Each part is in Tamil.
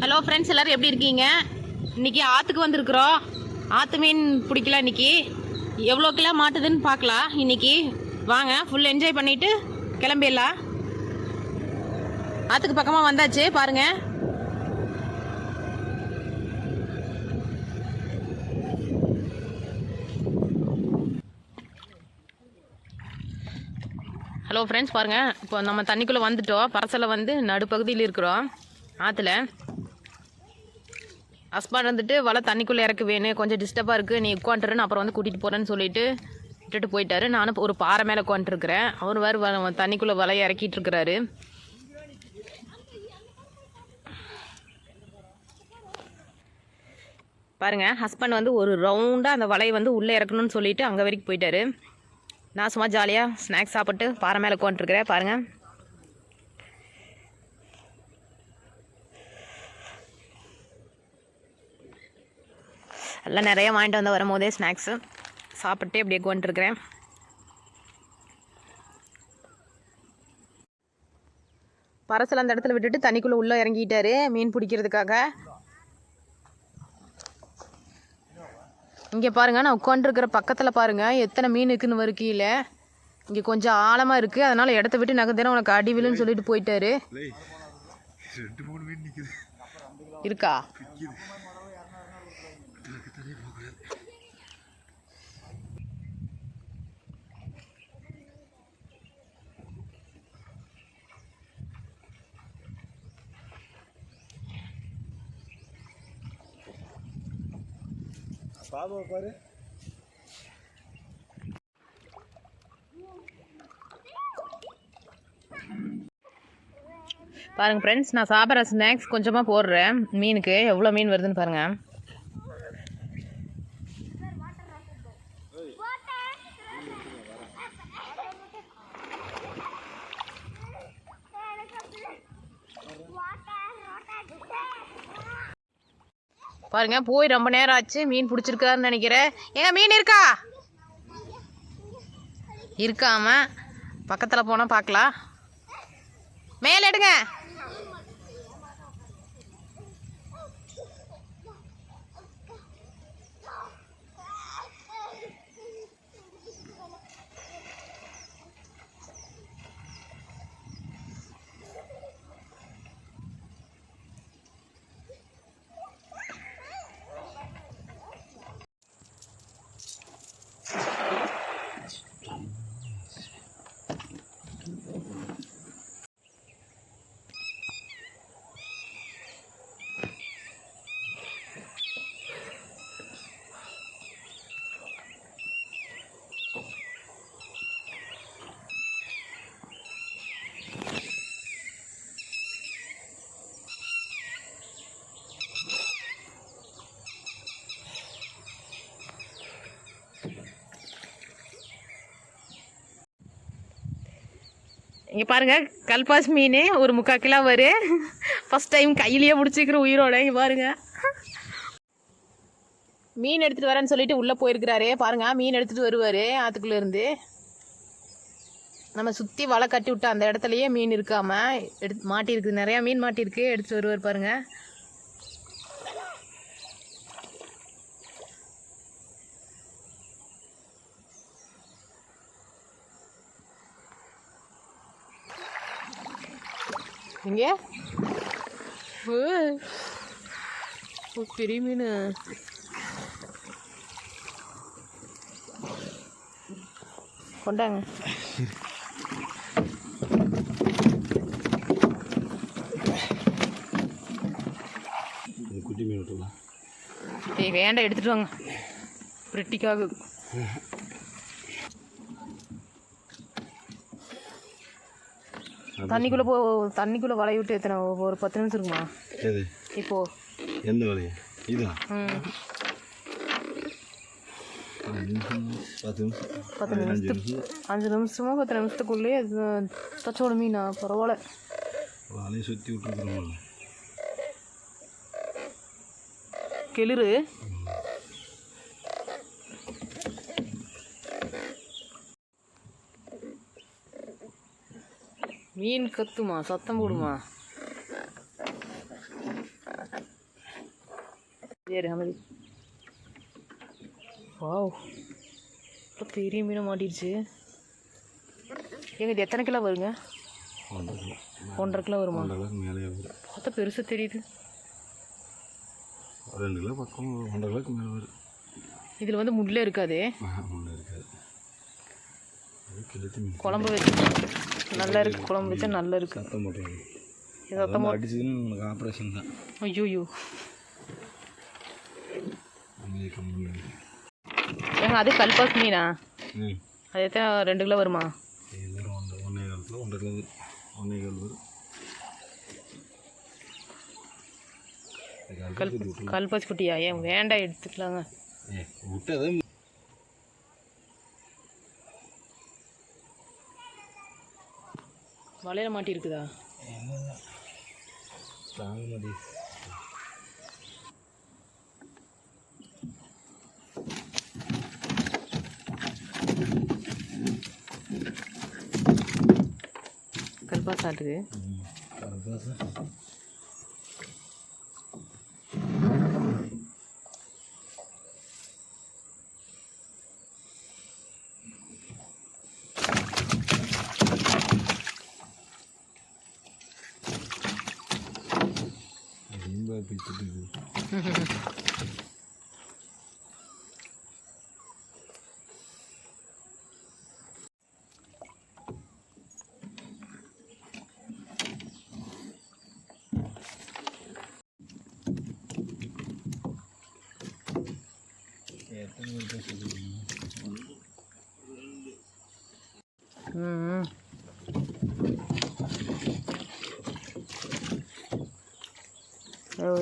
ஹலோ ஃப்ரெண்ட்ஸ், எல்லோரும் எப்படி இருக்கீங்க? இன்றைக்கி ஆற்றுக்கு வந்திருக்குறோம். ஆற்று மீன் பிடிக்கலாம். இன்றைக்கி எவ்வளோ கிலோ மாட்டுதுன்னு பார்க்கலாம். இன்றைக்கி வாங்க ஃபுல் என்ஜாய் பண்ணிவிட்டு கிளம்பிடலாம். ஆற்றுக்கு பக்கமாக வந்தாச்சு பாருங்கள். ஹலோ ஃப்ரெண்ட்ஸ், பாருங்கள். இப்போ நம்ம தண்ணிக்குள்ளே வந்துட்டோம். பரசலை வந்து நடுப்பகுதியில் இருக்கிறோம் ஆற்றுல. ஹஸ்பண்ட் வந்துட்டு வலை தண்ணிக்குள்ளே இறக்கு வேணும், கொஞ்சம் டிஸ்டர்பாக இருக்குது, நீ உட்காந்துருன்னு அப்புறம் வந்து கூட்டிகிட்டு போகிறேன்னு சொல்லிட்டு விட்டுட்டு போயிட்டாரு. நானும் ஒரு பாறை மேலே உட்காந்துருக்குறேன். அவர் வேறு தண்ணிக்குள்ளே வலையை இறக்கிட்டு இருக்கிறாரு. பாருங்கள், ஹஸ்பண்ட் வந்து ஒரு ரவுண்டாக அந்த வலையை வந்து உள்ளே இறக்கணும்னு சொல்லிட்டு அங்கே வரைக்கும் போயிட்டாரு. நான் சும்மா ஜாலியாக ஸ்நாக்ஸ் சாப்பிட்டு பாறை மேலே உட்காந்துருக்குறேன். பாருங்கள், எல்லாம் நிறைய வாங்கிட்டு வந்து வரும்போதே ஸ்நாக்ஸு சாப்பிட்டு அப்படியே உட்காந்துருக்குறேன். பரசல் அந்த இடத்துல விட்டுட்டு தண்ணிக்குள்ளே உள்ளே இறங்கிட்டாரு மீன் பிடிக்கிறதுக்காக. இங்கே பாருங்கள், நான் உட்காந்துருக்கிற பக்கத்தில் பாருங்கள் எத்தனை மீன் இருக்குன்னு வரும் கீழே. இங்கே கொஞ்சம் ஆழமாக இருக்குது, அதனால் இடத்த விட்டு நகர்ந்தேன்னா உனக்கு அடி விழுன்னு சொல்லிட்டு போயிட்டாரு. இருக்கா? பாரு. பாருங்கள் ஃப்ரெண்ட்ஸ், நான் சாப்பிட்ற ஸ்நாக்ஸ் கொஞ்சமாக போடுறேன். மீனுக்கு எவ்வளோ மீன் வருதுன்னு பாருங்கள். பாருங்க, போய் ரொம்ப நேரம் ஆச்சு. மீன் பிடிச்சிருக்காருன்னு நினைக்கிறேன். ஏங்க மீன் இருக்கா? இருக்காம பக்கத்தில் போனால் பார்க்கலாம். மேலே எடுங்க. இங்கே பாருங்கள், கல்பாஸ் மீன் ஒரு 3/4 கிலோ வரும். ஃபஸ்ட் டைம் கையிலேயே பிடிச்சிக்கிற உயிரோட. இங்கே பாருங்கள், மீன் எடுத்துகிட்டு வரேன்னு சொல்லிட்டு உள்ளே போயிருக்கிறாரு. பாருங்கள், மீன் எடுத்துகிட்டு வருவார் ஆற்றுக்குள்ளேருந்து. நம்ம சுற்றி வலை கட்டி விட்டு அந்த இடத்துலையே மீன் இருக்காமல் மாட்டியிருக்கு. நிறையா மீன் மாட்டியிருக்கு, எடுத்துகிட்டு வருவார். பாருங்கள், இங்கே பெரிய மீன். கொண்டாங்க. குட்டி மீன் விட்டுலாம். வேண்டாம், எடுத்துட்டு வாங்க. பிரிட்டிக்காக தண்ணிக்குள்ளே வலைய விட்டு எத்தனை ஒரு 10 நிமிஷம் இருக்குமா? எது இப்போ எந்த வலையா? இதா 5 நிமிஷமா 10 நிமிஷத்துக்குள்ளேயே தச்சோட மீனா? பரவாயில்ல. வலையை சுற்றி விட்டுருக்குறோம். கெளிரு. மீன் கத்துமா, சத்தம் போடுமா? சரி அமைதி. வாவ், இப்போ பெரிய மீனை மாட்டிடுச்சு. ஏங்க இது எத்தனை கிலோ வருங்க? 1.5 கிலோ வருமா? மேலே வரும். பார்த்தா பெருசாக தெரியுது. 2 கிலோ பக்கம் 1.5 கிலோக்கு மேலே வரும். இதில் வந்து முள்ளே இருக்காதே. முள்ளே இருக்காது. குழம்பு வச்சு நல்லா இருக்குது. குழம்பு வச்சா நல்லா இருக்குது. சத்தம் போட்டுருங்க. சத்தம் அடிச்சதுன்னு உனக்கு ஆப்ரேஷன் தான். ஐயோ ஏங்க அது கல்பாஸ் மீனா? அது எத்தனை 2 கிலோ வருமா? ஒன்றே கால் வரும். கல்பாஸ் குட்டியா? ஏன் வேண்டாம், எடுத்துக்கலாங்க. விட்டதே வலையில மாட்டி இருக்குதா? தாங்க மாட்டி. கல்பாஸ் ஆட்டுது.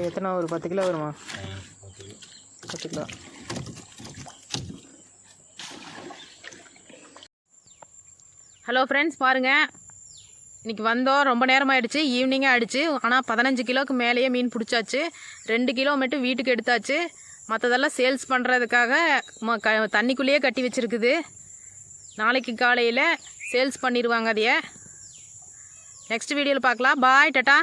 எத்தனை ஒரு 10 கிலோ வருமா? 10 கிலோ. ஹலோ ஃப்ரெண்ட்ஸ், பாருங்கள், இன்றைக்கி வந்தோம். ரொம்ப நேரமாகிடுச்சு, ஈவினிங்காக ஆகிடுச்சு. ஆனால் 15 கிலோவுக்கு மேலேயே மீன் பிடிச்சாச்சு. 2 கிலோ மட்டும் வீட்டுக்கு எடுத்தாச்சு. மற்றதெல்லாம் சேல்ஸ் பண்ணுறதுக்காக தண்ணிக்குள்ளேயே கட்டி வச்சுருக்குது. நாளைக்கு காலையில் சேல்ஸ் பண்ணிடுவாங்க. அதையே நெக்ஸ்ட் வீடியோவில் பார்க்கலாம். பாய், டாட்டா.